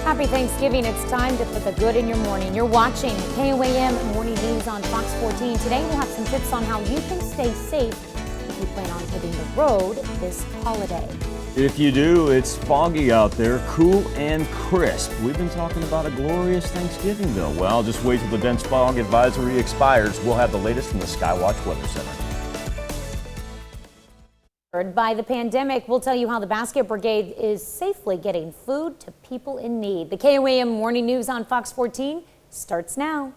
Happy Thanksgiving. It's time to put the good in your morning. You're watching KOAM Morning News on Fox 14. Today we'll have some tips on how you can stay safe if you plan on hitting the road this holiday. If you do, it's foggy out there, cool and crisp. We've been talking about a glorious Thanksgiving though. Well, just wait till the dense fog advisory expires. We'll have the latest from the Skywatch Weather Center. By the pandemic, we'll tell you how the Basket Brigade is safely getting food to people in need. The KOAM Morning News on Fox 14 starts now.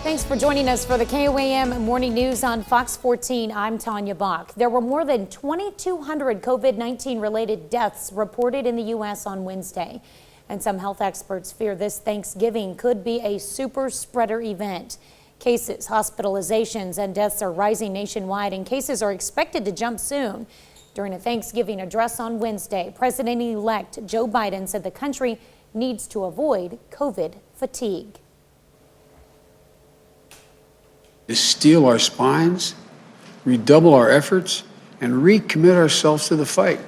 Thanks for joining us for the KOAM Morning News on Fox 14. I'm Tanya Bach. There were more than 2,200 COVID-19 related deaths reported in the U.S. on Wednesday. And some health experts fear this Thanksgiving could be a super spreader event. Cases, hospitalizations, and deaths are rising nationwide, and cases are expected to jump soon. During a Thanksgiving address on Wednesday, President-elect Joe Biden said the country needs to avoid COVID fatigue. To steel our spines, redouble our efforts, and recommit ourselves to the fight.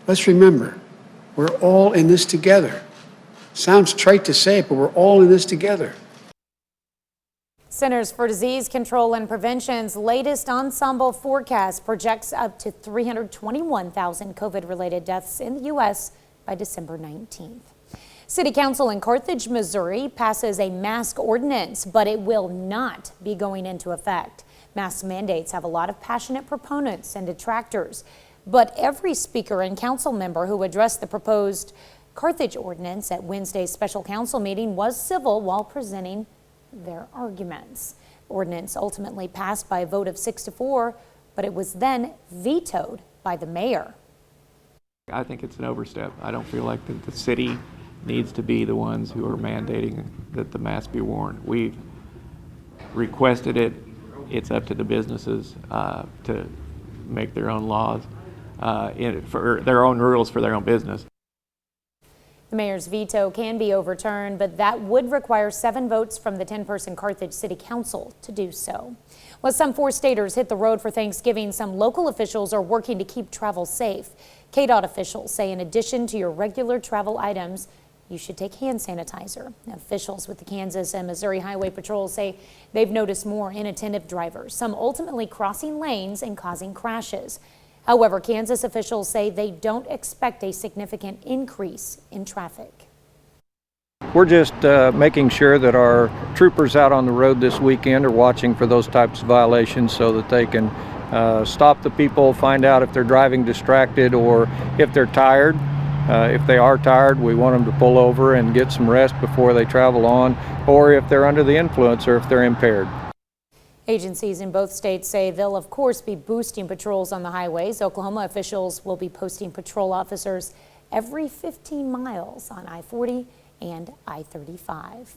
Let's remember, we're all in this together. Sounds trite to say it, but we're all in this together. Centers for Disease Control and Prevention's latest ensemble forecast projects up to 321,000 COVID-related deaths in the U.S. by December 19th. City Council in Carthage, Missouri passes a mask ordinance, but it will not be going into effect. Mask mandates have a lot of passionate proponents and detractors, but every speaker and council member who addressed the proposed Carthage ordinance at Wednesday's special council meeting was civil while presenting their arguments. The ordinance ultimately passed by a vote of 6-4, but it was then vetoed by the mayor. I think it's an overstep. I don't feel like the city needs to be the ones who are mandating that the mask be worn. We've requested it. It's up to the businesses to make their own laws, for their own rules for their own business. The mayor's veto can be overturned, but that would require 7 votes from the 10-person Carthage City Council to do so. Well, some 4-staters hit the road for Thanksgiving. Some local officials are working to keep travel safe. KDOT officials say in addition to your regular travel items, you should take hand sanitizer. Officials with the Kansas and Missouri Highway Patrol say they've noticed more inattentive drivers, some ultimately crossing lanes and causing crashes. However, Kansas officials say they don't expect a significant increase in traffic. We're just making sure that our troopers out on the road this weekend are watching for those types of violations so that they can stop the people, find out if they're driving distracted or if they're tired. If they are tired, we want them to pull over and get some rest before they travel on, or if they're under the influence or if they're impaired. Agencies in both states say they'll of course be boosting patrols on the highways. Oklahoma officials will be posting patrol officers every 15 miles on I-40 and I-35.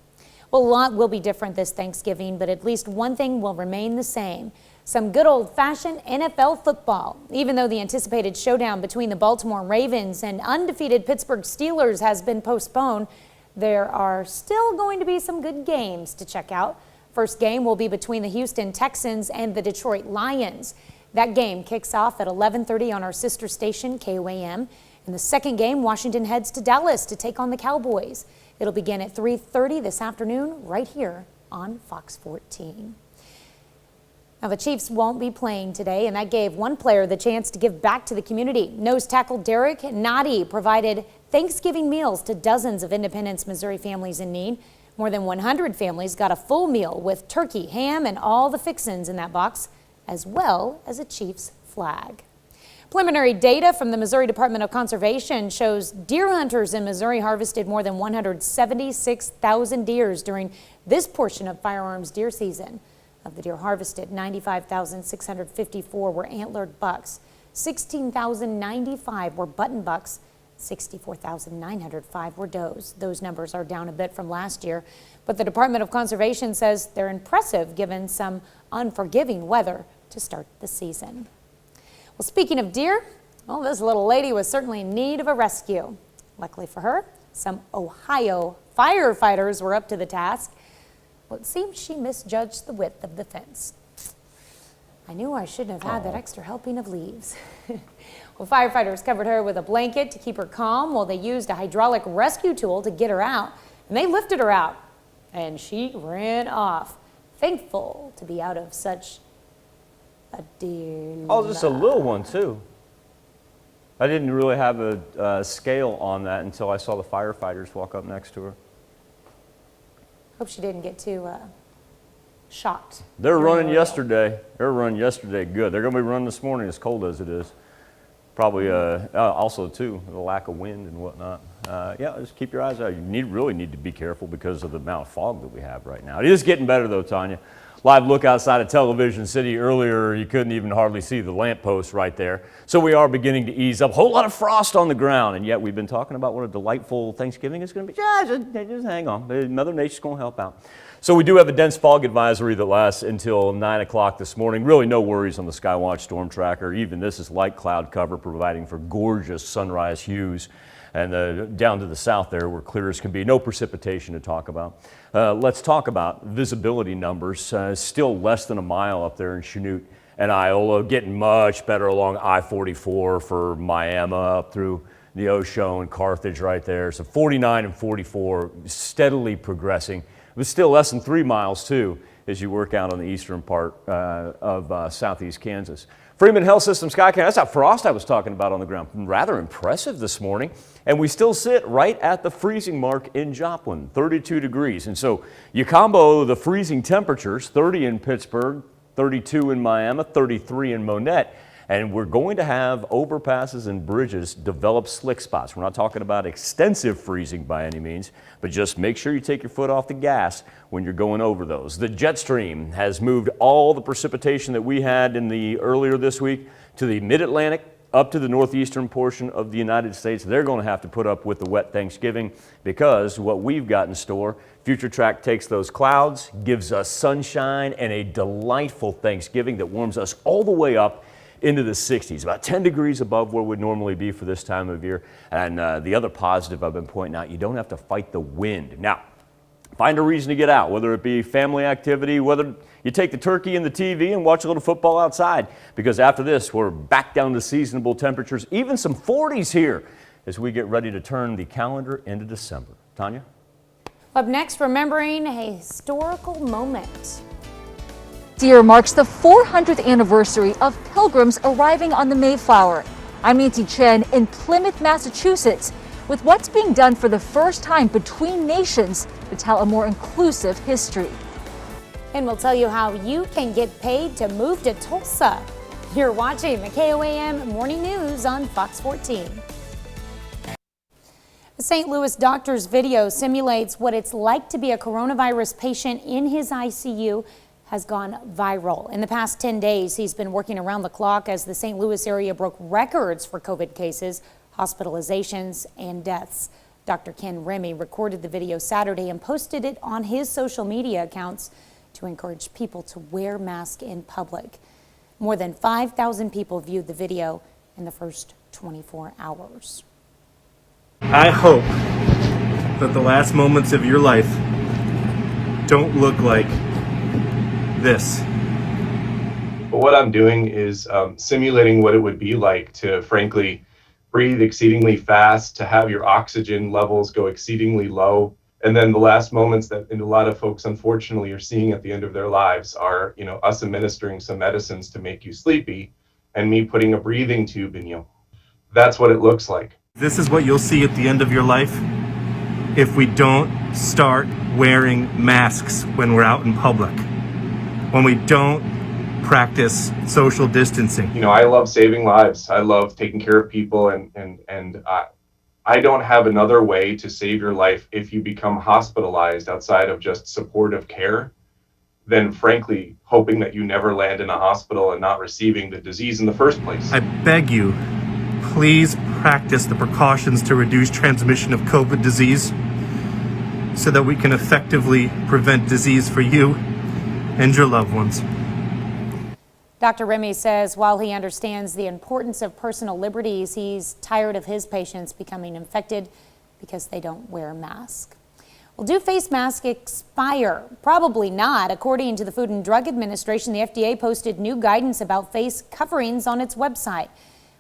Well, a lot will be different this Thanksgiving, but at least one thing will remain the same. Some good old-fashioned NFL football. Even though the anticipated showdown between the Baltimore Ravens and undefeated Pittsburgh Steelers has been postponed, there are still going to be some good games to check out. First game will be between the Houston Texans and the Detroit Lions. That game kicks off at 11:30 on our sister station, KOAM. In the second game, Washington heads to Dallas to take on the Cowboys. It'll begin at 3:30 this afternoon right here on Fox 14. Now, the Chiefs won't be playing today, and that gave one player the chance to give back to the community. Nose tackle Derek Nadi provided Thanksgiving meals to dozens of Independence, Missouri families in need. More than 100 families got a full meal with turkey, ham, and all the fixins in that box, as well as a Chiefs flag. Preliminary data from the Missouri Department of Conservation shows deer hunters in Missouri harvested more than 176,000 deers during this portion of firearms deer season. Of the deer harvested, 95,654 were antlered bucks, 16,095 were button bucks, 64,905 were does. Those numbers are down a bit from last year, but the Department of Conservation says they're impressive given some unforgiving weather to start the season. Well, speaking of deer, well, this little lady was certainly in need of a rescue. Luckily for her, some Ohio firefighters were up to the task. Well, it seems she misjudged the width of the fence. I knew I shouldn't have had that extra helping of leaves. Well, firefighters covered her with a blanket to keep her calm while they used a hydraulic rescue tool to get her out. And they lifted her out, and she ran off, thankful to be out of such a dear. Oh, just a little one, too. I didn't really have a scale on that until I saw the firefighters walk up next to her. Hope she didn't get too shocked. They're running yesterday. They were running yesterday good. They're going to be running this morning as cold as it is. Probably also, too, the lack of wind and whatnot. Yeah, just keep your eyes out. You really need to be careful because of the amount of fog that we have right now. It is getting better, though, Tanya. Live look outside of Television City earlier, you couldn't even hardly see the lamppost right there. So we are beginning to ease up. A whole lot of frost on the ground, and yet we've been talking about what a delightful Thanksgiving is going to be. Just hang on. Mother Nature's going to help out. So we do have a dense fog advisory that lasts until 9 o'clock this morning. Really no worries on the Skywatch Storm Tracker. Even this is light cloud cover, providing for gorgeous sunrise hues. And down to the south there, where clear as can be. No precipitation to talk about. Let's talk about visibility numbers. Still less than a mile up there in Chanute and Iola. Getting much better along I-44 for Miami up through the Ocho and Carthage right there. So 49 and 44 steadily progressing. It was still less than 3 miles, too, as you work out on the eastern part of southeast Kansas. Freeman Health System Sky Camera, that's that frost I was talking about on the ground. Rather impressive this morning. And we still sit right at the freezing mark in Joplin, 32 degrees. And so you combo the freezing temperatures, 30 in Pittsburgh, 32 in Miami, 33 in Monette. And we're going to have overpasses and bridges develop slick spots. We're not talking about extensive freezing by any means, but just make sure you take your foot off the gas when you're going over those. The jet stream has moved all the precipitation that we had in the earlier this week to the mid-Atlantic, up to the northeastern portion of the United States. They're going to have to put up with the wet Thanksgiving because what we've got in store, Future Track takes those clouds, gives us sunshine and a delightful Thanksgiving that warms us all the way up into the 60s, about 10 degrees above where we'd normally be for this time of year. And the other positive I've been pointing out, you don't have to fight the wind. Now, find a reason to get out, whether it be family activity, whether you take the turkey and the TV and watch a little football outside, because after this, we're back down to seasonable temperatures, even some 40s here as we get ready to turn the calendar into December. Tanya? Up next, remembering a historical moment. This year marks the 400th anniversary of Pilgrims arriving on the Mayflower. I'm Nancy Chen in Plymouth, Massachusetts, with what's being done for the first time between nations to tell a more inclusive history. And we'll tell you how you can get paid to move to Tulsa. You're watching the KOAM Morning News on Fox 14. The St. Louis doctor's video simulates what it's like to be a coronavirus patient in his ICU has gone viral. In the past 10 days, he's been working around the clock as the St. Louis area broke records for COVID cases, hospitalizations, and deaths. Dr. Ken Remy recorded the video Saturday and posted it on his social media accounts to encourage people to wear masks in public. More than 5,000 people viewed the video in the first 24 hours. I hope that the last moments of your life don't look like this. But what I'm doing is simulating what it would be like to, frankly, breathe exceedingly fast, to have your oxygen levels go exceedingly low. And then the last moments that a lot of folks, unfortunately, are seeing at the end of their lives are, us administering some medicines to make you sleepy and me putting a breathing tube in you. That's what it looks like. This is what you'll see at the end of your life if we don't start wearing masks when we're out in public, when we don't practice social distancing. I love saving lives. I love taking care of people, and I don't have another way to save your life if you become hospitalized outside of just supportive care than, frankly, hoping that you never land in a hospital and not receiving the disease in the first place. I beg you, please practice the precautions to reduce transmission of COVID disease so that we can effectively prevent disease for you and your loved ones. Dr. Remy says while he understands the importance of personal liberties, he's tired of his patients becoming infected because they don't wear a mask. Well, do face masks expire? Probably not. According to the Food and Drug Administration, the FDA posted new guidance about face coverings on its website.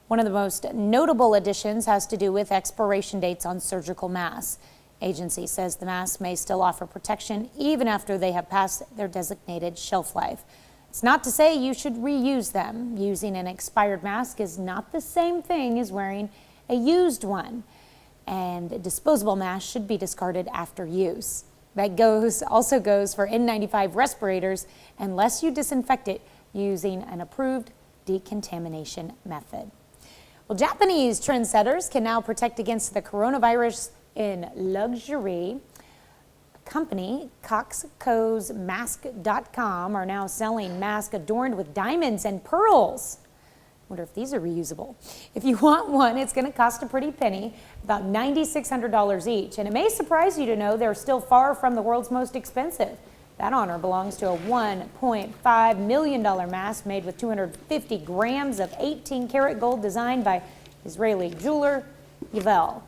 One of the most notable additions has to do with expiration dates on surgical masks. Agency says the masks may still offer protection even after they have passed their designated shelf life. It's not to say you should reuse them. Using an expired mask is not the same thing as wearing a used one. And disposable masks should be discarded after use. That also goes for N95 respirators unless you disinfect it using an approved decontamination method. Well, Japanese trendsetters can now protect against the coronavirus in luxury. Company Cosmask.com are now selling masks adorned with diamonds and pearls. Wonder if these are reusable. If you want one, it's going to cost a pretty penny, about $9,600 each. And it may surprise you to know they're still far from the world's most expensive. That honor belongs to a $1.5 million mask made with 250 grams of 18-karat gold designed by Israeli jeweler Yavel.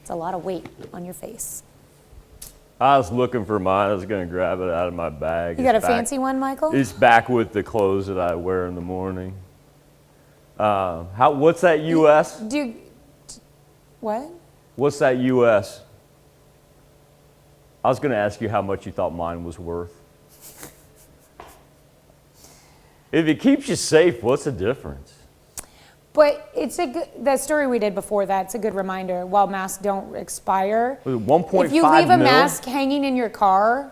It's a lot of weight on your face. I was looking for mine. I was going to grab it out of my bag. You got a fancy one, Michael? It's back with the clothes that I wear in the morning. What's that U.S.? What? What's that U.S.? I was going to ask you how much you thought mine was worth. If it keeps you safe, what's the difference? But it's the story we did before that, it's a good reminder. While masks don't expire, 1.5 if you leave a mil? mask hanging in your car,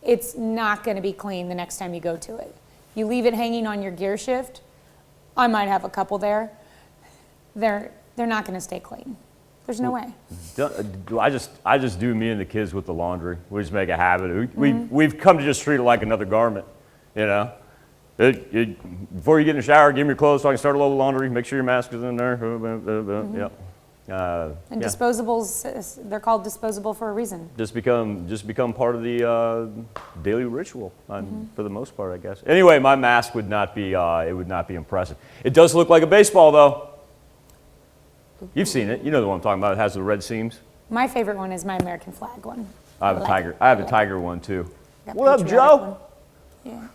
it's not going to be clean the next time you go to it. You leave it hanging on your gear shift, I might have a couple there. They're not going to stay clean. There's no way. I just do me and the kids with the laundry. We just make a habit. We've come to just treat it like another garment, you know. Before you get in the shower, give me your clothes so I can start a load of laundry. Make sure your mask is in there. Yep. And disposables, they're called disposable for a reason. Just become part of the daily ritual, for the most part, I guess. Anyway, my mask would not be impressive. It does look like a baseball, though. You've seen it. You know the one I'm talking about. It has the red seams. My favorite one is my American flag one. I have a tiger. I have a tiger one too. Got What up, Joe? one. Yeah.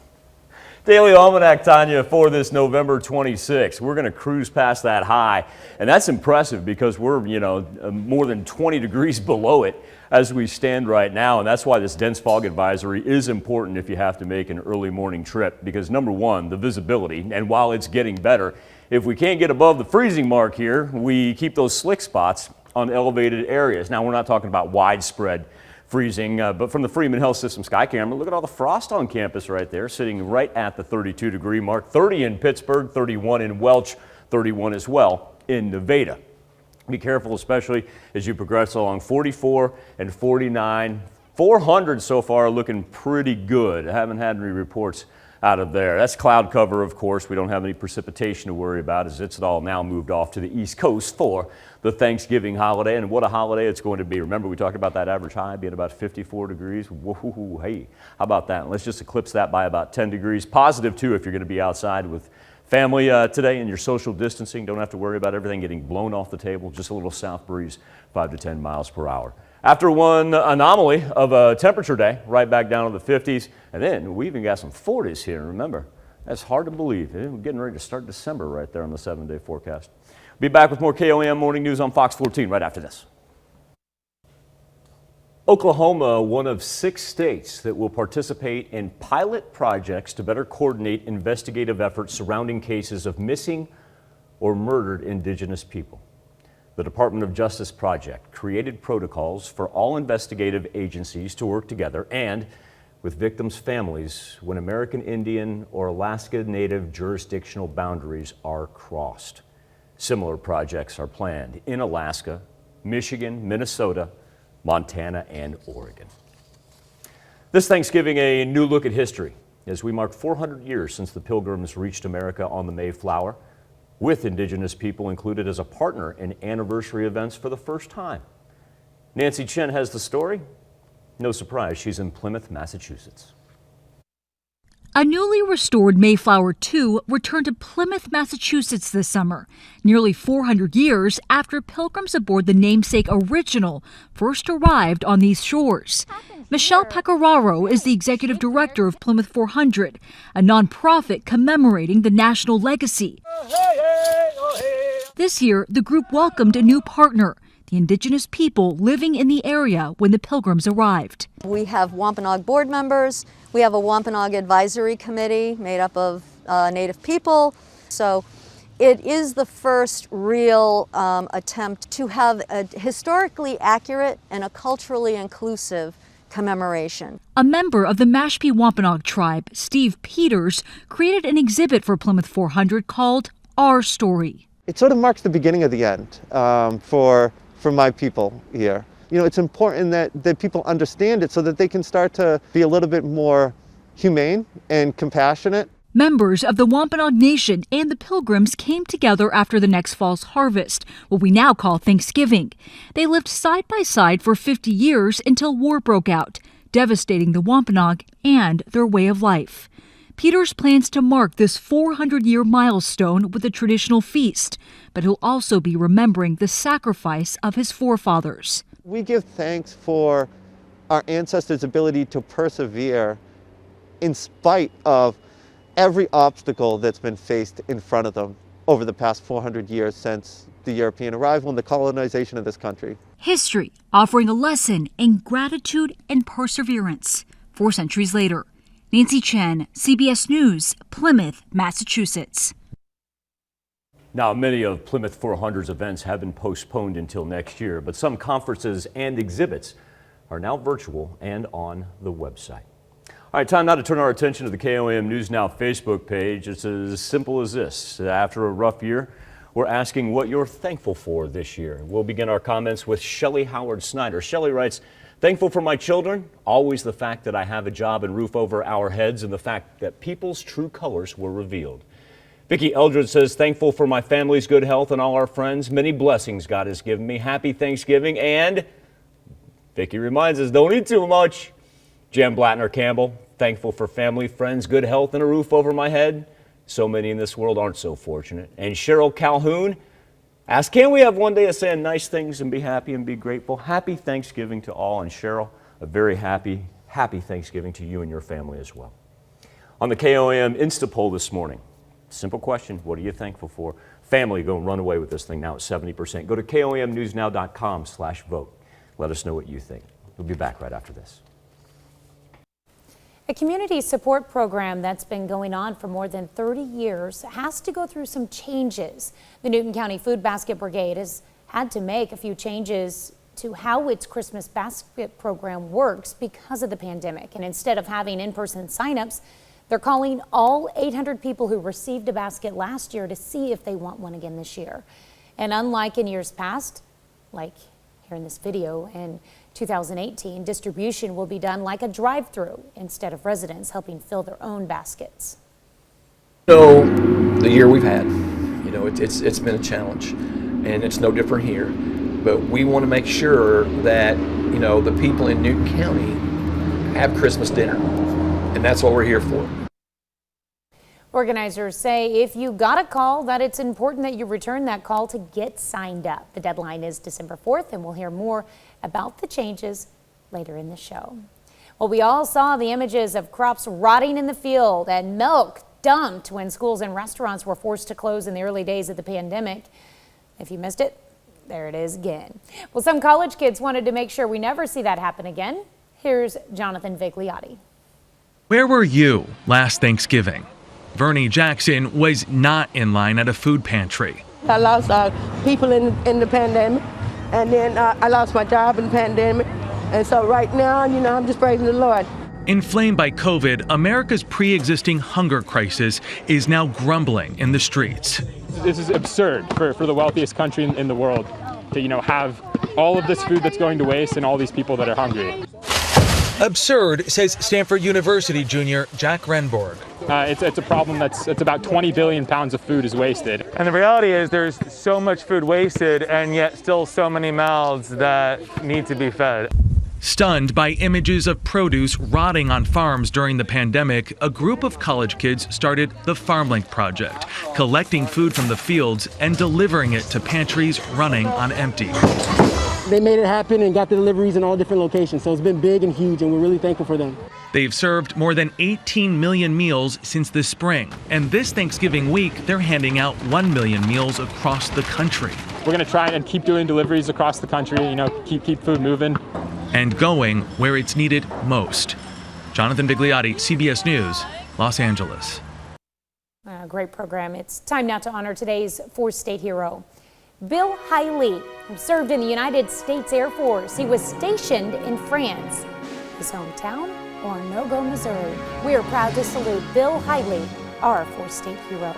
Daily Almanac, Tanya, for this November 26th. We're going to cruise past that high, and that's impressive because we're, more than 20 degrees below it as we stand right now, and that's why this dense fog advisory is important if you have to make an early morning trip, because number one, the visibility, and while it's getting better, if we can't get above the freezing mark here, we keep those slick spots on elevated areas. Now, we're not talking about widespread freezing, but from the Freeman Health System sky camera, look at all the frost on campus right there, sitting right at the 32-degree mark. 30 in Pittsburgh, 31 in Welch, 31 as well in Nevada. Be careful, especially as you progress along 44 and 49. 400 so far looking pretty good. I haven't had any reports out of there. That's cloud cover, of course. We don't have any precipitation to worry about as it's all now moved off to the East Coast for the Thanksgiving holiday. And what a holiday it's going to be. Remember, we talked about that average high being about 54 degrees. Whoa, hey, how about that? Let's just eclipse that by about 10 degrees. Positive, too, if you're going to be outside with family today and your social distancing. Don't have to worry about everything getting blown off the table. Just a little south breeze, 5 to 10 miles per hour. After one anomaly of a temperature day, right back down to the 50s. And then we even got some 40s here. Remember, that's hard to believe. We're getting ready to start December right there on the 7-day forecast. Be back with more KOAM Morning News on Fox 14 right after this. Oklahoma, one of 6 states that will participate in pilot projects to better coordinate investigative efforts surrounding cases of missing or murdered Indigenous people. The Department of Justice project created protocols for all investigative agencies to work together and with victims' families when American Indian or Alaska Native jurisdictional boundaries are crossed. Similar projects are planned in Alaska, Michigan, Minnesota, Montana, and Oregon. This Thanksgiving, a new look at history as we mark 400 years since the Pilgrims reached America on the Mayflower. with Indigenous people included as a partner in anniversary events for the first time. Nancy Chen has the story. No surprise, she's in Plymouth, Massachusetts. A newly restored Mayflower 2 returned to Plymouth, Massachusetts this summer, nearly 400 years after pilgrims aboard the namesake original first arrived on these shores. Michelle Pecoraro is the executive director of Plymouth 400, a nonprofit commemorating the national legacy. This year, the group welcomed a new partner, the Indigenous people living in the area when the pilgrims arrived. We have Wampanoag board members. We have a Wampanoag advisory committee made up of Native people. So it is the first real attempt to have a historically accurate and a culturally inclusive commemoration. A member of the Mashpee Wampanoag tribe, Steve Peters, created an exhibit for Plymouth 400 called Our Story. It sort of marks the beginning of the end for my people here. You know, it's important that people understand it so that they can start to be a little bit more humane and compassionate. Members of the Wampanoag Nation and the Pilgrims came together after the next fall's harvest, what we now call Thanksgiving. They lived side by side for 50 years until war broke out, devastating the Wampanoag and their way of life. Peters plans to mark this 400-year milestone with a traditional feast, but he'll also be remembering the sacrifice of his forefathers. We give thanks for our ancestors' ability to persevere in spite of every obstacle that's been faced in front of them over the past 400 years since the European arrival and the colonization of this country. History offering a lesson in gratitude and perseverance 4 centuries later. Nancy Chen, CBS News, Plymouth, Massachusetts. Now, many of Plymouth 400's events have been postponed until next year, but some conferences and exhibits are now virtual and on the website. All right, time now to turn our attention to the KOAM News Now Facebook page. It's as simple as this. After a rough year, we're asking what you're thankful for this year. We'll begin our comments with Shelley Howard Snyder. Shelley writes, "Thankful for my children, always the fact that I have a job and roof over our heads, and the fact that people's true colors were revealed." Vicki Eldred says, "Thankful for my family's good health and all our friends. Many blessings God has given me. Happy Thanksgiving." And Vicki reminds us, don't eat too much. Jan Blattner Campbell, "Thankful for family, friends, good health, and a roof over my head. So many in this world aren't so fortunate." And Cheryl Calhoun asks, "Can we have one day of saying nice things and be happy and be grateful?" Happy Thanksgiving to all. And Cheryl, a very happy Thanksgiving to you and your family as well. On the KOAM Insta poll this morning, simple question, what are you thankful for? Family, go and run away with this thing now at 70%. Go to KOAMnewsnow.com/vote. Let us know what you think. We'll be back right after this. A community support program that's been going on for more than 30 years has to go through some changes. The Newton County Food Basket Brigade has had to make a few changes to how its Christmas basket program works because of the pandemic. And instead of having in-person signups, they're calling all 800 people who received a basket last year to see if they want one again this year. And unlike in years past, like here in this video in 2018, distribution will be done like a drive-through instead of residents helping fill their own baskets. So the year we've had, you know, it's been a challenge, and it's no different here. But we want to make sure that, you know, the people in Newton County have Christmas dinner, and that's what we're here for. Organizers say if you got a call, that it's important that you return that call to get signed up. The deadline is December 4th, and we'll hear more about the changes later in the show. Well, we all saw the images of crops rotting in the field and milk dumped when schools and restaurants were forced to close in the early days of the pandemic. If you missed it, there it is again. Well, some college kids wanted to make sure we never see that happen again. Here's Jonathan Vigliotti. Where were you last Thanksgiving? Vernie Jackson was not in line at a food pantry. I lost people in the pandemic, and then I lost my job in the pandemic. And so right now, you know, I'm just praising the Lord. Inflamed by COVID, America's pre-existing hunger crisis is now grumbling in the streets. This is absurd for the wealthiest country in the world to, you know, have all of this food that's going to waste and all these people that are hungry. Absurd, says Stanford University junior Jack Renborg. It's a problem it's about 20 billion pounds of food is wasted. And the reality is there's so much food wasted and yet still so many mouths that need to be fed. Stunned by images of produce rotting on farms during the pandemic, a group of college kids started the FarmLink Project, collecting food from the fields and delivering it to pantries running on empty. They made it happen and got the deliveries in all different locations. So it's been big and huge, and we're really thankful for them. They've served more than 18 million meals since the spring. And this Thanksgiving week, they're handing out 1 million meals across the country. We're going to try and keep doing deliveries across the country, keep food moving. And going where it's needed most. Jonathan Bigliotti, CBS News, Los Angeles. Great program. It's time now to honor today's fourth state hero. Bill Hiley, who served in the United States Air Force. He was stationed in France. His hometown, Oronogo, Missouri. We are proud to salute Bill Hiley, our fourth state hero.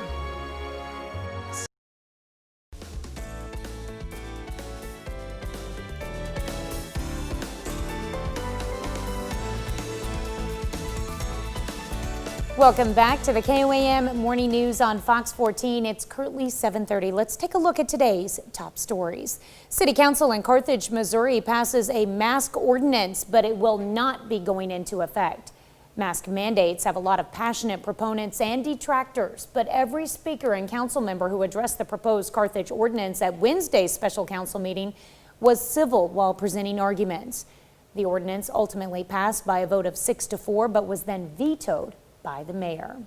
Welcome back to the KOAM Morning News on Fox 14. It's currently 7:30. Let's take a look at today's top stories. City Council in Carthage, Missouri passes a mask ordinance, but it will not be going into effect. Mask mandates have a lot of passionate proponents and detractors, but every speaker and council member who addressed the proposed Carthage ordinance at Wednesday's special council meeting was civil while presenting arguments. The ordinance ultimately passed by a vote of 6-4, but was then vetoed by the mayor.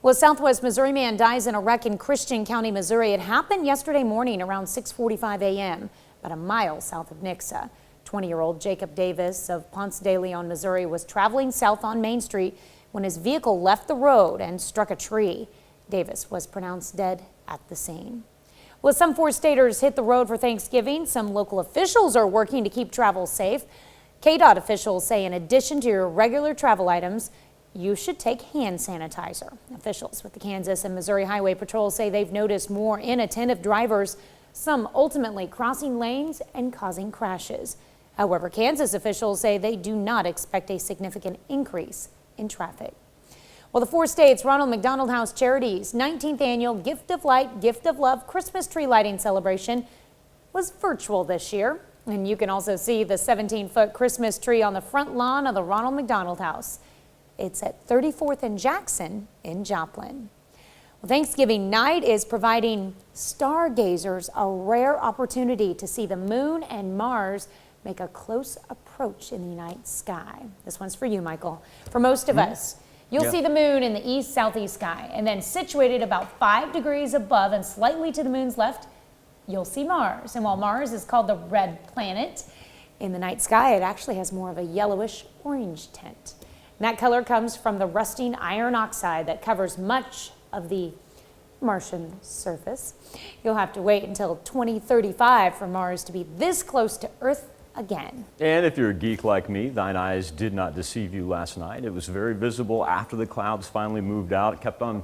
Well, a Southwest Missouri man dies in a wreck in Christian County, Missouri. It happened yesterday morning around 6:45 a.m., about a mile south of Nixa. 20-year-old Jacob Davis of Ponce de Leon, Missouri, was traveling south on Main Street when his vehicle left the road and struck a tree. Davis was pronounced dead at the scene. Well, some four-staters hit the road for Thanksgiving. Some local officials are working to keep travel safe. KDOT officials say in addition to your regular travel items, you should take hand sanitizer. Officials with the Kansas and Missouri Highway Patrol say they've noticed more inattentive drivers, some ultimately crossing lanes and causing crashes. However, Kansas officials say they do not expect a significant increase in traffic. Well, the four states Ronald McDonald House Charities 19th annual Gift of Light, Gift of Love Christmas tree lighting celebration was virtual this year. And you can also see the 17-foot Christmas tree on the front lawn of the Ronald McDonald House. It's at 34th and Jackson in Joplin. Well, Thanksgiving night is providing stargazers a rare opportunity to see the moon and Mars make a close approach in the night sky. This one's for you, Michael. For most of us, you'll see the moon in the east-southeast sky, and then situated about 5 degrees above and slightly to the moon's left, you'll see Mars. And while Mars is called the red planet, in the night sky it actually has more of a yellowish orange tint. And that color comes from the rusting iron oxide that covers much of the Martian surface. You'll have to wait until 2035 for Mars to be this close to Earth again. And if you're a geek like me, thine eyes did not deceive you last night. It was very visible after the clouds finally moved out. It kept on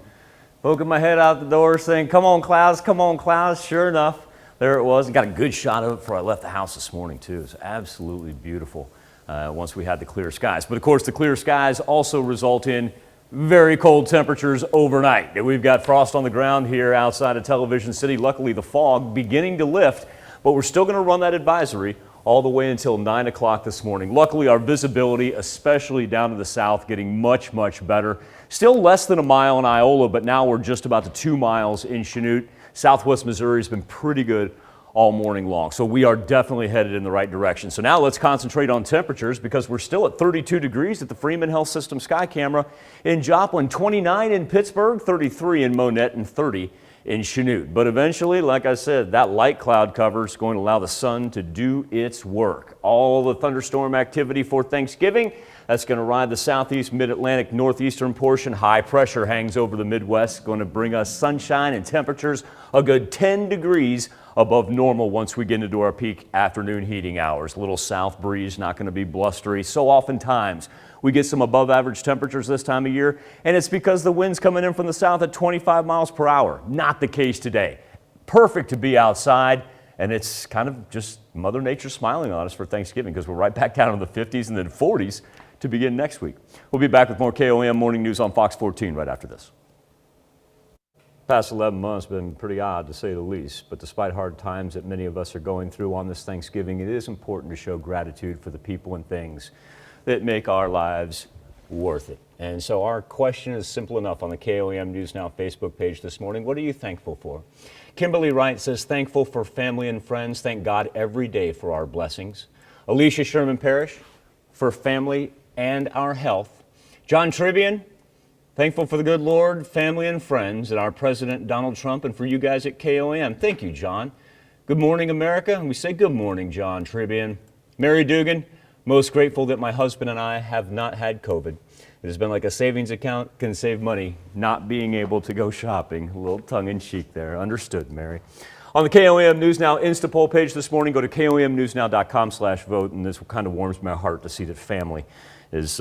poking my head out the door saying, come on clouds, come on clouds. Sure enough, there it was. I got a good shot of it before I left the house this morning too. It's absolutely beautiful. Once we had the clear skies. But of course, the clear skies also result in very cold temperatures overnight. We've got frost on the ground here outside of Television City. Luckily, the fog beginning to lift, but we're still going to run that advisory all the way until 9 o'clock this morning. Luckily, our visibility, especially down to the south, getting much, much better. Still less than a mile in Iola, but now we're just about to 2 miles in Chanute. Southwest Missouri has been pretty good all morning long. So we are definitely headed in the right direction. So now let's concentrate on temperatures because we're still at 32 degrees at the Freeman Health System Sky Camera in Joplin, 29 in Pittsburgh, 33 in Monette, and 30 in Chanute. But eventually, like I said, that light cloud cover is going to allow the sun to do its work. All the thunderstorm activity for Thanksgiving, that's going to ride the southeast, mid-Atlantic, northeastern portion. High pressure hangs over the Midwest, going to bring us sunshine and temperatures a good 10 degrees above normal once we get into our peak afternoon heating hours. A little south breeze, not going to be blustery. So oftentimes we get some above average temperatures this time of year, and it's because the wind's coming in from the south at 25 miles per hour. Not the case today. Perfect to be outside, and it's kind of just Mother Nature smiling on us for Thanksgiving because we're right back down in the 50s and then 40s to begin next week. We'll be back with more KOM Morning News on Fox 14 right after this. Past 11 months have been pretty odd, to say the least, but despite hard times that many of us are going through on this Thanksgiving, it is important to show gratitude for the people and things that make our lives worth it. And so our question is simple enough on the KOM News Now Facebook page this morning. What are you thankful for? Kimberly Wright says, thankful for family and friends. Thank God every day for our blessings. Alicia Sherman Parrish, for family and our health. John Tribbian, thankful for the good Lord, family and friends, and our President Donald Trump, and for you guys at KOM. Thank you, John. Good morning, America. And we say good morning, John Tribbian. Mary Dugan, most grateful that my husband and I have not had COVID. It has been like a savings account can save money, not being able to go shopping. A little tongue-in-cheek there. Understood, Mary. On the KOM News Now Insta poll page this morning, go to komnewsnow.com/vote, and this kind of warms my heart to see that family is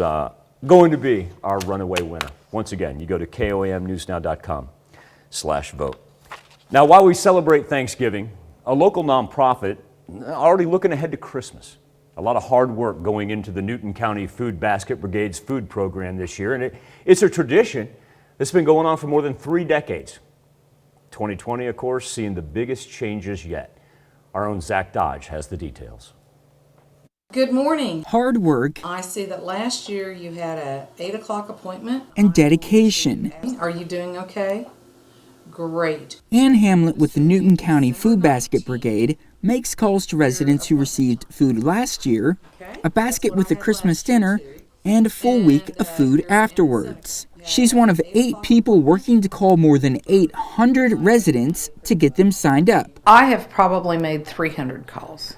going to be our runaway winner. Once again, you go to komnewsnow.com/vote. Now, while we celebrate Thanksgiving, a local nonprofit already looking ahead to Christmas. A lot of hard work going into the Newton County Food Basket Brigade's food program this year, and it's a tradition that's been going on for more than 3 decades. 2020, of course, seeing the biggest changes yet. Our own Zach Dodge has the details. Good morning. Hard work. I see that last year you had a 8 o'clock appointment. And dedication. Are you doing okay? Great. Ann Hamlet with the Newton County Food Basket Brigade makes calls to residents who received food last year, a basket with a Christmas dinner, and a full week of food afterwards. She's one of 8 people working to call more than 800 residents to get them signed up. I have probably made 300 calls.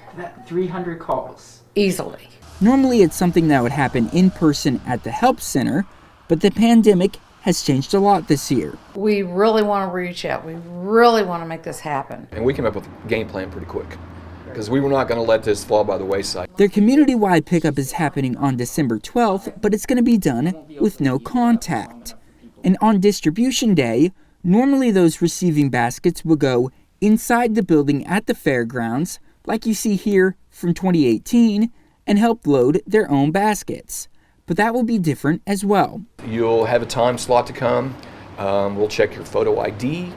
300 calls. Easily. Normally it's something that would happen in person at the help center, but the pandemic has changed a lot this year. We really want to reach out. We really want to make this happen. And we came up with a game plan pretty quick because we were not going to let this fall by the wayside. Their community-wide pickup is happening on December 12th, but it's going to be done with no contact. And on distribution day, normally those receiving baskets will go inside the building at the fairgrounds, like you see here from 2018, and help load their own baskets. But that will be different as well. You'll have a time slot to come. We'll check your photo ID.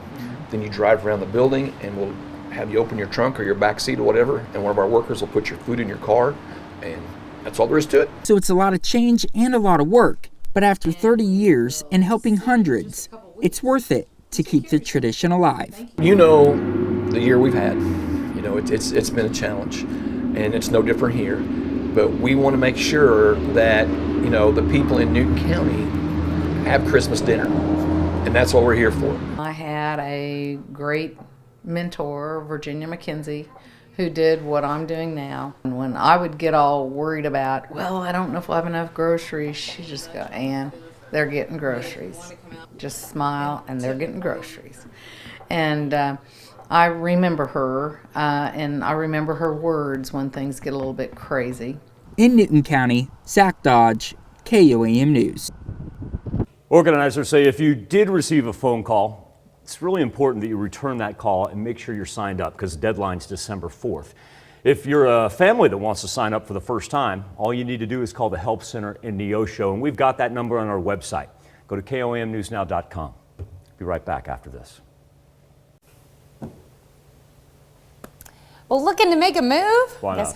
Then you drive around the building and we'll have you open your trunk or your back seat or whatever, and one of our workers will put your food in your car, and that's all there is to it. So it's a lot of change and a lot of work. But after 30 years and helping hundreds, it's worth it to keep the tradition alive. You know the year we've had. You know, it's been a challenge, and it's no different here. But we want to make sure that, you know, the people in Newton County have Christmas dinner, and that's what we're here for. I had a great mentor, Virginia McKenzie, who did what I'm doing now. And when I would get all worried about, well, I don't know if we'll have enough groceries, she'd just go, Ann, they're getting groceries. Just smile, and they're getting groceries. And I remember her, and I remember her words when things get a little bit crazy. In Newton County, Zach Dodge, KOAM News. Organizers say if you did receive a phone call, it's really important that you return that call and make sure you're signed up because the deadline's December 4th. If you're a family that wants to sign up for the first time, all you need to do is call the Help Center in Neosho, and we've got that number on our website. Go to komnewsnow.com. Be right back after this. Well, looking to make a move? Why not?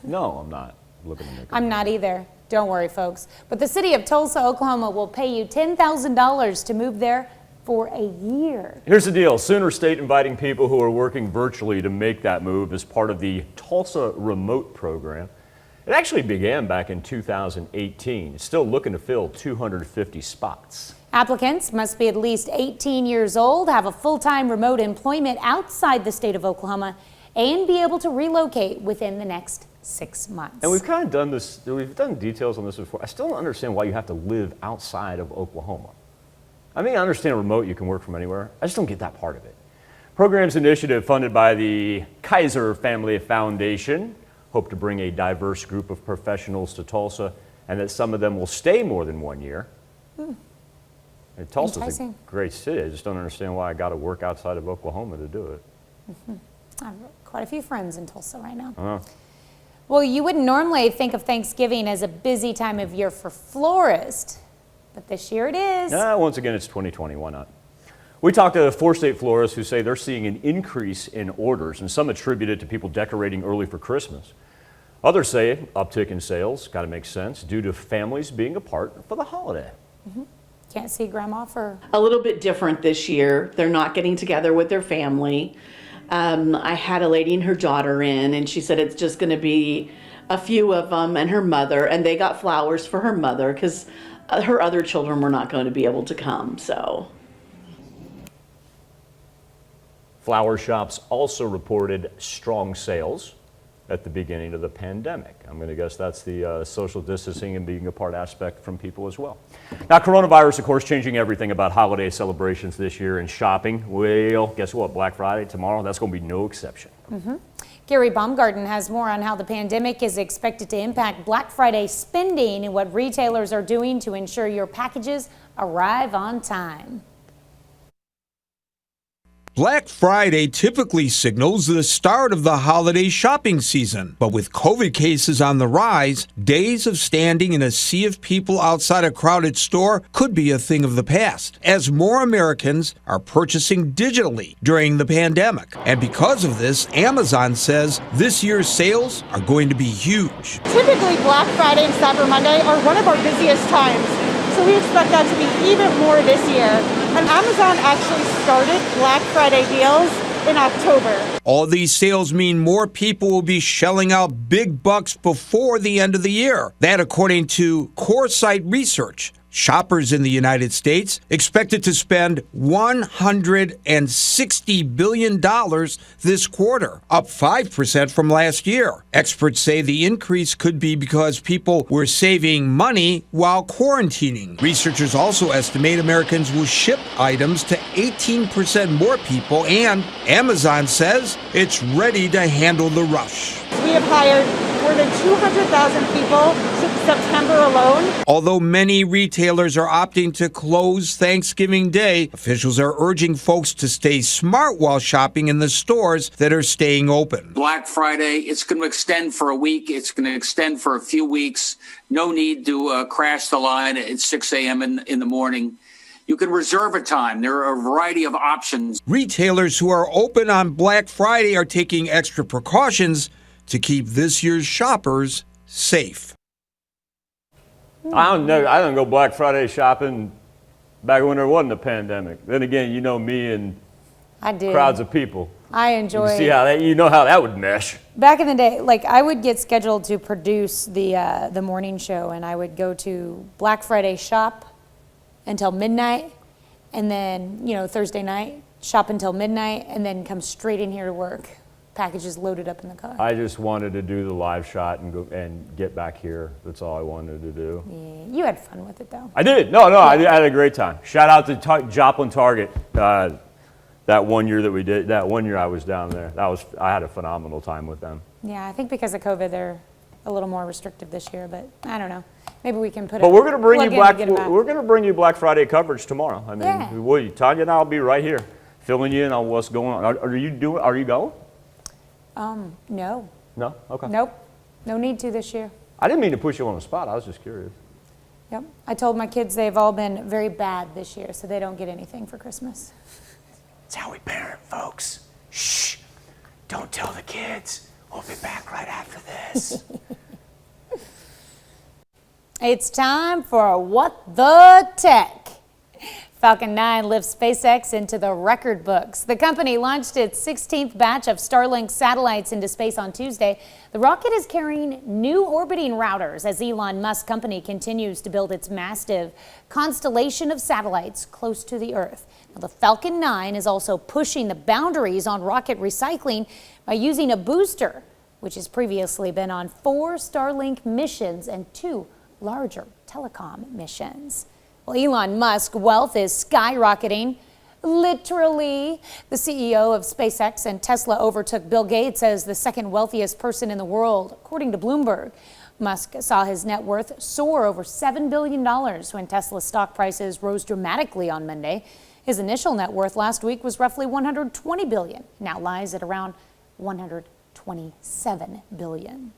No, I'm not looking to make a move. I'm not either. Don't worry, folks. But the city of Tulsa, Oklahoma will pay you $10,000 to move there for a year. Here's the deal. Sooner State inviting people who are working virtually to make that move as part of the Tulsa Remote program. It actually began back in 2018. It's still looking to fill 250 spots. Applicants must be at least 18 years old, have a full-time remote employment outside the state of Oklahoma, and be able to relocate within the next 6 months. And we've kind of done this, we've done details on this before. I still don't understand why you have to live outside of Oklahoma. I mean, I understand remote, you can work from anywhere. I just don't get that part of it. Program's initiative funded by the Kaiser Family Foundation hope to bring a diverse group of professionals to Tulsa, and that some of them will stay more than 1 year. And Tulsa's Enticing. a great city. I just don't understand why I got to work outside of Oklahoma to do it. I have quite a few friends in Tulsa right now. Well, you wouldn't normally think of Thanksgiving as a busy time of year for florists, but this year it is. Once again, it's 2020. Why not? We talked to 4 state florists who say they're seeing an increase in orders, and some attribute it to people decorating early for Christmas. Others say uptick in sales, got to make sense, due to families being apart for the holiday. Can't see grandma for a little bit different this year. They're not getting together with their family. I had a lady and her daughter in, and she said it's just going to be a few of them and her mother, and they got flowers for her mother because her other children were not going to be able to come. So, Flower shops also reported strong sales at the beginning of the pandemic. I'm going to guess that's the social distancing and being apart aspect from people as well. Now, coronavirus, of course, changing everything about holiday celebrations this year and shopping. Well, guess what? Black Friday tomorrow, that's going to be no exception. Gary Baumgarten has more on how the pandemic is expected to impact Black Friday spending and what retailers are doing to ensure your packages arrive on time. Black Friday typically signals the start of the holiday shopping season, but with COVID cases on the rise, days of standing in a sea of people outside a crowded store could be a thing of the past, as more Americans are purchasing digitally during the pandemic. And because of this, Amazon says this year's sales are going to be huge. Typically, Black Friday and Cyber Monday are one of our busiest times, so we expect that to be even more this year. And Amazon actually started Black Friday deals in October. All these sales mean more people will be shelling out big bucks before the end of the year. That according to Coresight Research. Shoppers in the United States expected to spend $160 billion this quarter, up 5% from last year. Experts say the increase could be because people were saving money while quarantining. Researchers also estimate Americans will ship items to 18% more people, and Amazon says it's ready to handle the rush. We have hired more than 200,000 people since September alone. Although many retailers are opting to close Thanksgiving Day, officials are urging folks to stay smart while shopping in the stores that are staying open. Black Friday, it's going to extend for a week. It's going to extend for a few weeks. No need to crash the line at 6 a.m. in the morning. You can reserve a time. There are a variety of options. Retailers who are open on Black Friday are taking extra precautions to keep this year's shoppers safe. I don't go Black Friday shopping back when there wasn't a pandemic. Then again, you know me and I did. Crowds of people. I enjoy. You see how that? You know how that would mesh. Back in the day, like I would get scheduled to produce the morning show, and I would go to Black Friday shop until midnight, and then Thursday night shop until midnight, and then come straight in here to work. Packages loaded up in the car. I just wanted to do the live shot and go and get back here. That's all I wanted to do. Yeah, you had fun with it though. I did. No, yeah. I had a great time. Shout out to Joplin Target. That one year that we did, that one year I was down there. I had a phenomenal time with them. Yeah, I think because of COVID, they're a little more restrictive this year, but I don't know. Maybe we can put. But we're going to bring you we're going to bring you Black Friday coverage tomorrow. I mean, yeah. Tanya and I'll be right here, filling you in on what's going on. Are you going? No. No? Okay. Nope. No need to this year. I didn't mean to push you on the spot. I was just curious. Yep. I told my kids they've all been very bad this year, so they don't get anything for Christmas. That's how we parent, folks. Shh. Don't tell the kids. We'll be back right after this. It's time for What the Tech. Falcon 9 lifts SpaceX into the record books. The company launched its 16th batch of Starlink satellites into space on Tuesday. The rocket is carrying new orbiting routers as Elon Musk's company continues to build its massive constellation of satellites close to the Earth. Now, the Falcon 9 is also pushing the boundaries on rocket recycling by using a booster, which has previously been on 4 Starlink missions and 2 larger telecom missions. Well, Elon Musk's wealth is skyrocketing, literally. The CEO of SpaceX and Tesla overtook Bill Gates as the second wealthiest person in the world, according to Bloomberg. Musk saw his net worth soar over $7 billion when Tesla's stock prices rose dramatically on Monday. His initial net worth last week was roughly $120 billion, now lies at around $127 billion.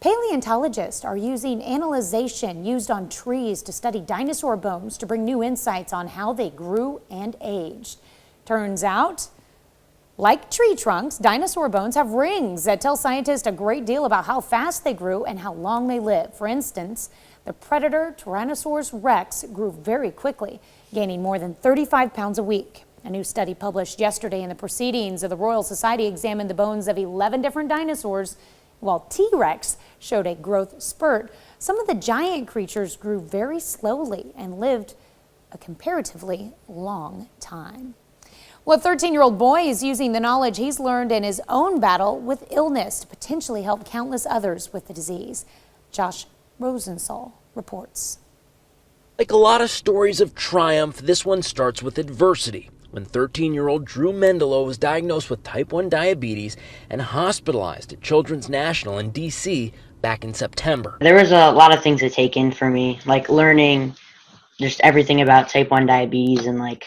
Paleontologists are using analyzation used on trees to study dinosaur bones to bring new insights on how they grew and aged. Turns out, like tree trunks, dinosaur bones have rings that tell scientists a great deal about how fast they grew and how long they lived. For instance, the predator Tyrannosaurus rex grew very quickly, gaining more than 35 pounds a week. A new study published yesterday in the Proceedings of the Royal Society examined the bones of 11 different dinosaurs, while T-Rex showed a growth spurt. Some of the giant creatures grew very slowly and lived a comparatively long time. Well, a 13-year-old boy is using the knowledge he's learned in his own battle with illness to potentially help countless others with the disease. Josh Rosensall reports. Like a lot of stories of triumph, this one starts with adversity. When 13-year-old Drew Mendelow was diagnosed with type 1 diabetes and hospitalized at Children's National in D.C. back in September. There was a lot of things to take in for me, like learning just everything about type 1 diabetes and like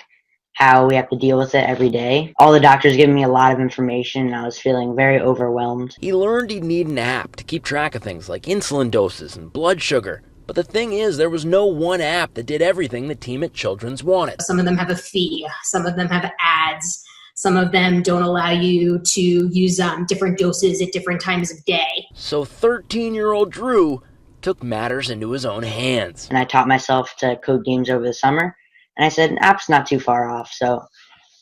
how we have to deal with it every day. All the doctors giving me a lot of information and I was feeling very overwhelmed. He learned he'd need an app to keep track of things like insulin doses and blood sugar. But the thing is, there was no one app that did everything the team at Children's wanted. Some of them have a fee, some of them have ads, some of them don't allow you to use different doses at different times of day. So 13-year-old Drew took matters into his own hands. And I taught myself to code games over the summer, and I said, an app's not too far off. So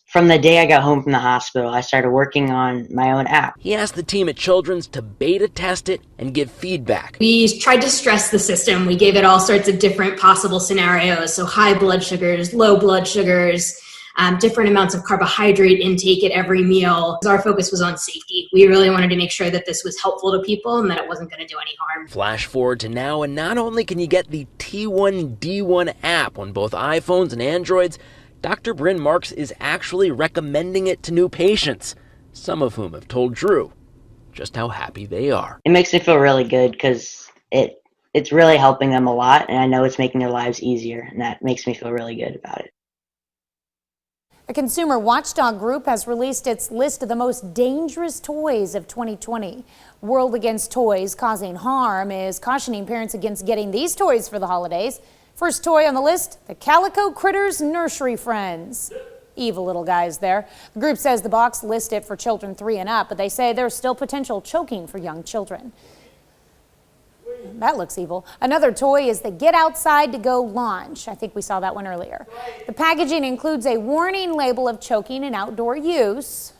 from the day I got home from the hospital, I started working on my own app. He asked the team at Children's to beta test it and give feedback. We tried to stress the system. We gave it all sorts of different possible scenarios. So high blood sugars, low blood sugars, different amounts of carbohydrate intake at every meal. Our focus was on safety. We really wanted to make sure that this was helpful to people and that it wasn't going to do any harm. Flash forward to now, and not only can you get the T1D1 app on both iPhones and Androids, Dr. Bryn Marks is actually recommending it to new patients, some of whom have told Drew just how happy they are. It makes me feel really good because it's really helping them a lot, and I know it's making their lives easier, and that makes me feel really good about it. A consumer watchdog group has released its list of the most dangerous toys of 2020. World Against Toys Causing Harm is cautioning parents against getting these toys for the holidays. First toy on the list, the Calico Critters Nursery Friends. Evil little guys there. The group says the box lists it for children 3 and up, but they say there's still potential choking for young children. That looks evil. Another toy is the Get Outside to Go launch. I think we saw that one earlier. The packaging includes a warning label of choking and outdoor use.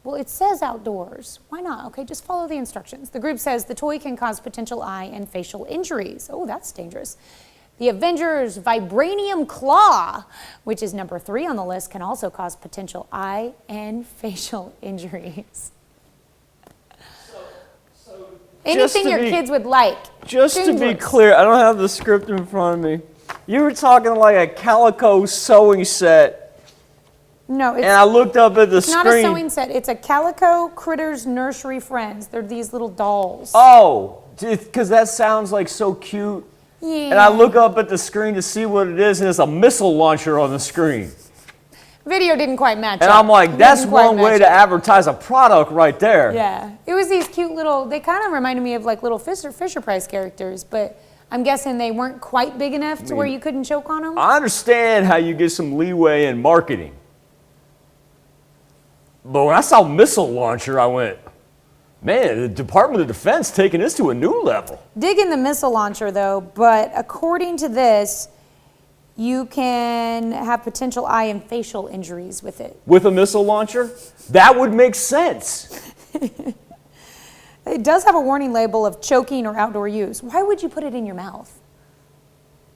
Well, it says outdoors. Why not? Okay, just follow the instructions. The group says the toy can cause potential eye and facial injuries. Oh, that's dangerous. The Avengers Vibranium Claw, which is number 3 on the list, can also cause potential eye and facial injuries. Anything your kids would like. Just to be clear, I don't have the script in front of me. You were talking like a calico sewing set. No, and I looked up at the screen. It's not a sewing set. It's a Calico Critters Nursery Friends. They're these little dolls. Oh, because that sounds like so cute. Yeah. And I look up at the screen to see what it is, and it's a missile launcher on the screen. Video didn't quite match And up. I'm like, that's one way to advertise a product right there. Yeah. It was these cute little, they kind of reminded me of like little Fisher Price characters, but I'm guessing they weren't quite big enough to where you couldn't choke on them. I understand how you get some leeway in marketing. But when I saw missile launcher, I went, man, the Department of Defense taking this to a new level. Dig in the missile launcher though, but according to this, you can have potential eye and facial injuries with it. With a missile launcher? That would make sense. It does have a warning label of choking or outdoor use. Why would you put it in your mouth?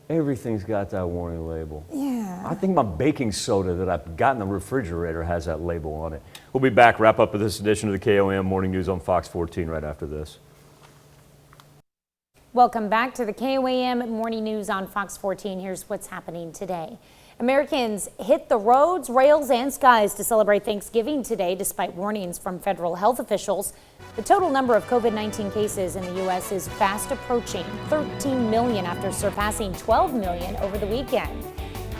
Everything's got that warning label. Yeah. I think my baking soda that I've got in the refrigerator has that label on it. We'll be back, wrap up with this edition of the KOM Morning News on Fox 14 right after this. Welcome back to the KOAM Morning News on Fox 14. Here's what's happening today. Americans hit the roads, rails, and skies to celebrate Thanksgiving today, despite warnings from federal health officials. The total number of COVID-19 cases in the U.S. is fast approaching 13 million after surpassing 12 million over the weekend.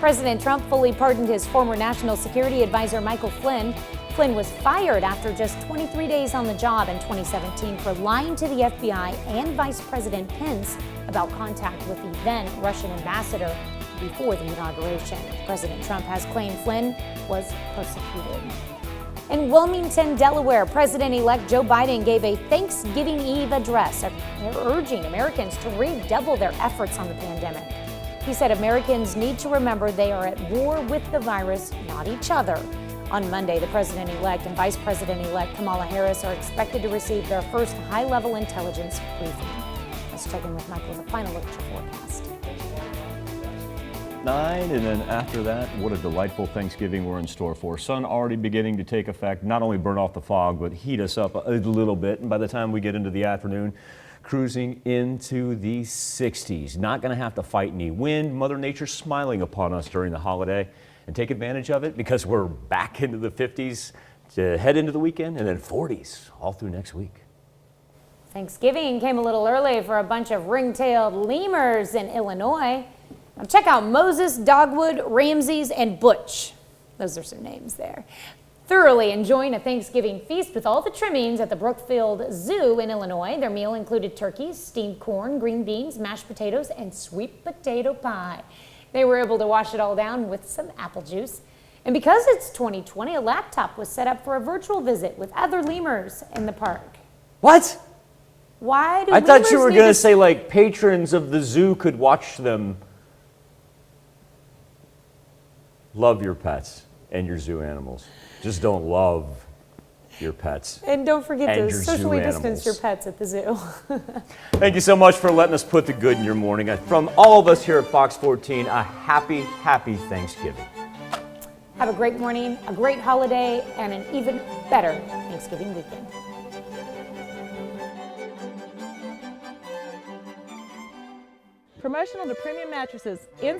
President Trump fully pardoned his former National Security Advisor Michael Flynn Flynn was fired after just 23 days on the job in 2017 for lying to the FBI and Vice President Pence about contact with the then Russian ambassador before the inauguration. President Trump has claimed Flynn was persecuted. In Wilmington, Delaware, President-elect Joe Biden gave a Thanksgiving Eve address urging Americans to redouble their efforts on the pandemic. He said Americans need to remember they are at war with the virus, not each other. On Monday, the President-elect and Vice President-elect Kamala Harris are expected to receive their first high-level intelligence briefing. Let's check in with Michael with a final look at your forecast. 9, and then after that, what a delightful Thanksgiving we're in store for. Sun already beginning to take effect, not only burn off the fog, but heat us up a little bit. And by the time we get into the afternoon, cruising into the 60s. Not going to have to fight any wind. Mother Nature's smiling upon us during the holiday, and take advantage of it because we're back into the 50s to head into the weekend, and then 40s all through next week. Thanksgiving came a little early for a bunch of ring-tailed lemurs in Illinois. Now check out Moses, Dogwood, Ramses, and Butch. Those are some names there. Thoroughly enjoying a Thanksgiving feast with all the trimmings at the Brookfield Zoo in Illinois. Their meal included turkeys, steamed corn, green beans, mashed potatoes, and sweet potato pie. They were able to wash it all down with some apple juice. And because it's 2020, a laptop was set up for a virtual visit with other lemurs in the park. What? Why do I thought you lemurs were need going to say like patrons of the zoo could watch them. Love your pets and your zoo animals. Just don't love your pets. And don't forget and to your socially zoo distance animals. your pets at the zoo. Thank you so much for letting us put the good in your morning. From all of us here at Fox 14, a happy, happy Thanksgiving. Have a great morning, a great holiday, and an even better Thanksgiving weekend. Promotional to premium mattresses in